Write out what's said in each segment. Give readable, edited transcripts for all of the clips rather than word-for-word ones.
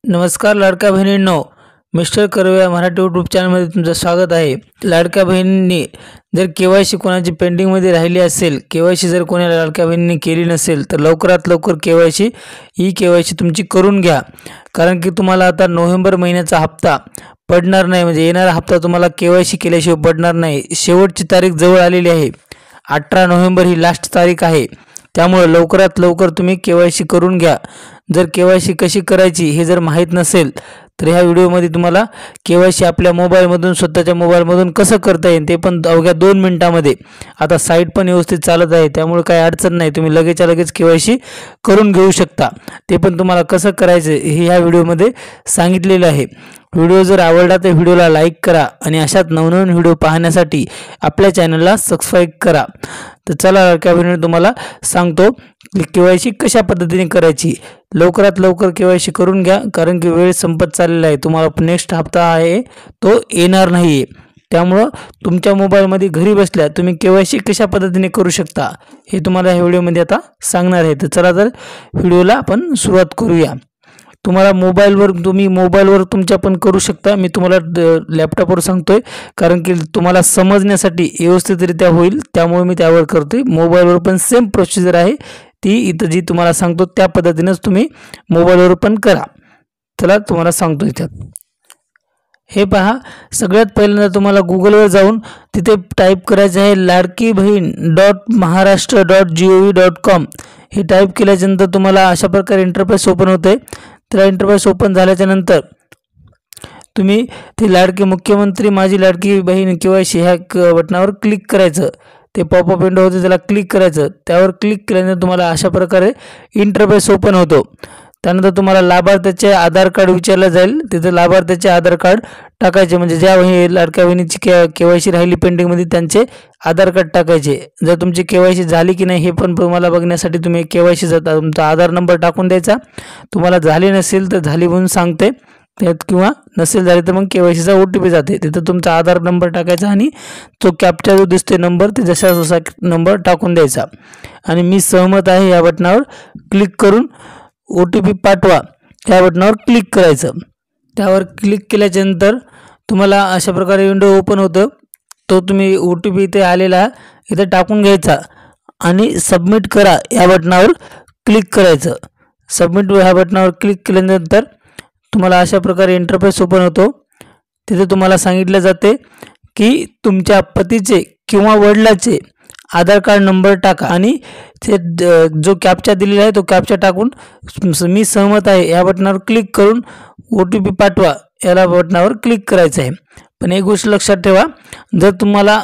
नमस्कार लाडक्या बहिणींनो, mister Karve Marathi YouTube चॅनलमध्ये तुमचं स्वागत आहे। लाडक्या बहिणींनी जर केवायसी कोणाची पेंडिंगमध्ये राहिली असेल, केवायसी जर कोणाला लाडक्या बहिणींनी केली नसेल तर लवकरात लवकर केवायसी तुमची करून घ्या। कारण की तुम्हाला आता नोव्हेंबर महिन्याचा हप्ता पडणार नाही, म्हणजे येणारा हप्ता तुम्हाला केवायसी केल्याशिवाय पडणार नाही। शेवटची तारीख जवळ आलेली आहे, 18 नोव्हेंबर ही लास्ट तारीख आहे। त्यामुळे लवकरात लवकर तुम्ही केवायसी करून घ्या। जर केवायसी कशी करायची हे जर माहीत नसेल तर ह्या व्हिडिओमध्ये तुम्हाला केवायसी आपल्या मोबाईलमधून स्वतःच्या मोबाईलमधून कसं करता येईल ते पण अवघ्या 2 मिनिटांमध्ये। आता साईट पण व्यवस्थित चालत आहे, त्यामुळे काही अडचण नाही, तुम्ही लगेचच्या लगेच केवायसी करून घेऊ शकता। ते पण तुम्हाला कसं करायचं हे ह्या व्हिडिओमध्ये सांगितलेलं आहे। व्हिडिओ जर आवडला तर व्हिडिओला लाईक करा आणि अशाच नवनवीन व्हिडिओ पाहण्यासाठी आपल्या चॅनलला सबस्क्राईब करा। तर चला लाडक्या बहिणींनो, तुम्हाला सांगतो केवायसी कशा पद्धतीने करायची। लवकरात लवकर केवायसी करून घ्या, कारण की वेळ संपत चाललेला आहे। तुम्हाला नेक्स्ट हप्ता आहे तो येणार नाही, त्यामुळे तुमच्या मोबाईलमध्ये घरी बसल्या तुम्ही केवायसी कशा पद्धतीने करू शकता हे तुम्हाला ह्या व्हिडिओमध्ये आता सांगणार आहे। तर चला तर व्हिडिओला आपण सुरुवात करूया। तुम्हाला मोबाईलवर तुमच्या पण करू शकता, मी तुम्हाला लॅपटॉपवर सांगतोय कारण की तुम्हाला समजण्यासाठी व्यवस्थितरित्या होईल, त्यामुळे मी त्यावर करतोय। मोबाईलवर पण सेम प्रोसिजर आहे, ती इथं जी तुम्हाला सांगतो त्या पद्धतीनेच तुम्ही मोबाईलवर पण करा। चला तुम्हाला सांगतो इथं हे पहा। सगळ्यात पहिल्यांदा तुम्हाला गुगलवर जाऊन तिथे टाईप करायचं आहे ladkibhin.maharashtra.gov.com। हे टाईप केल्यानंतर तुम्हाला अशा प्रकारे इंटरफेस ओपन होते। तर इंटरफेस ओपन झाल्याच्या नंतर तुम्ही ते लाडकी मुख्यमंत्री माझी लाडकी बहीण केवायसी ह्या बटनावर क्लिक करायचं। ते पॉपअप विंडो होते त्याला क्लिक करायचं। त्यावर क्लिक केल्यानंतर तुम्हाला अशा प्रकारे इंटरफेस ओपन होतो। त्यानंतर तुम्हाला लाभार्थ्याचे आधार कार्ड विचारलं जाईल, तिथे लाभार्थ्याचे आधार कार्ड टाकायचे, म्हणजे ज्या लाडक्या बहिणीची केवायसी राहिली पेंडिंगमध्ये त्यांचे आधार कार्ड टाकायचे। जर तुमची केवायसी झाली की नाही हे पण तुम्हाला बघण्यासाठी तुम्ही केवायसीचा तुमचा आधार नंबर टाकून द्यायचा। तुम्हाला झाली नसेल तर झाली म्हणून सांगते त्यात, किंवा नसेल झाली तर मग केवायसीचा OTP जाते, तिथं तुमचा आधार नंबर टाकायचा आणि तो कॅप्चा जो दिसतोय नंबर ते जसा नंबर टाकून द्यायचा आणि मी सहमत आहे या बटनावर क्लिक करून OTP पाठवा या बटनावर क्लिक करायचं। त्यावर क्लिक केल्यानंतर तुम्हाला अशा प्रकारे विंडो ओपन होतं। तो तुम्ही OTP इथे आलेला इथे टाकून घ्यायचा आणि सबमिट करा या बटनावर क्लिक करायचं। सबमिट ह्या बटनावर क्लिक केल्यानंतर तुम्हाला अशा प्रकारे इंटरफेस ओपन होतो। तिथे तुम्हाला सांगितले जाते की तुमच्या पतीचे किंवा वडिलाचे आधार कार्ड नंबर टाका आणि ते जो कॅप्चा दिलेला आहे तो कॅप्चा टाकून मी सहमत आहे या बटनावर क्लिक करून OTP पाठवा याला बटनावर क्लिक करायचं आहे। पण एक गोष्ट लक्षात ठेवा, जर तुम्हाला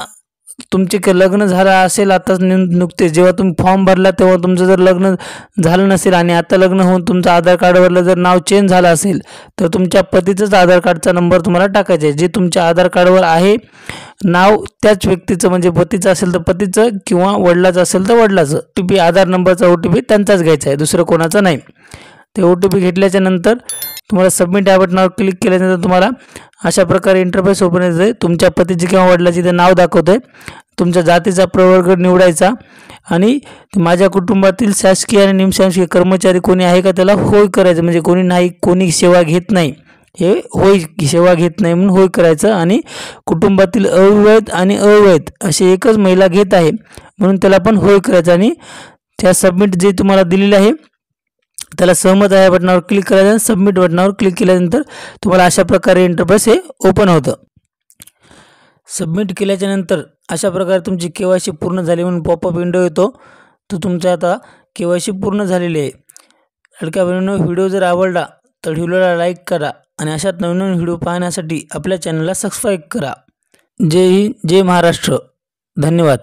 तुमचे लग्न झालं असेल आताच नुकतेच जेव्हा तुम्ही फॉर्म भरला तेव्हा तुमचं जर लग्न झालं नसेल आणि आता लग्न होऊन तुमचं आधार कार्डवरलं जर नाव चेंज झालं असेल तर तुमच्या पतीचंच आधार कार्डचा नंबर तुम्हाला टाकायचा आहे। जे तुमच्या आधार कार्डवर आहे नाव त्याच व्यक्तीचं, म्हणजे पतीचं असेल तर पतीचं किंवा वडिलाचं असेल तर वडिलाचं OTP आधार नंबरचा OTP त्यांचाच घ्यायचा आहे, दुसरं कोणाचा नाही। ते OTP घेतल्याच्या नंतर तुम्हाला सबमिट या बटनावर क्लिक केल्यानंतर तुम्हाला अशा प्रकारे इंटरफेस ओपन होते। तुमच्या पतीचे किंवा वडिलाचे ते नाव दाखवतंय, तुमच्या जातीचा प्रवर्ग निवडायचा आणि माझ्या कुटुंबातील शासकीय आणि निमशासकीय कर्मचारी कोणी आहे का त्याला होय करायचं, म्हणजे कोणी नाही, कोणी सेवा घेत नाही हे होय सेवा घेत नाही म्हणून होय करायचं आणि कुटुंबातील अविवाहित आणि अविवाहित असे एकच महिला घेत आहे म्हणून त्याला पण होय करायचं आणि त्या सबमिट जे तुम्हाला दिलेलं आहे त्याला सहमत आहे बटनावर क्लिक करायचं आणि सबमिट बटनावर क्लिक केल्यानंतर तुम्हाला अशा प्रकारे इंटरफेस हे ओपन होतं। सबमिट केल्याच्या नंतर अशा प्रकारे तुमची केवायसी पूर्ण झाली म्हणून पॉपअप विंडो येतो। तर तुमचा आता केवायसी पूर्ण झालेली आहे। लाडक्या बहिणींनो, व्हिडिओ जर आवडला तर व्हिडिओला लाईक करा आणि अशाच नवीन व्हिडिओ पाहण्यासाठी आपल्या चॅनलला सबस्क्राईब करा। जय हिंद, जय महाराष्ट्र, धन्यवाद।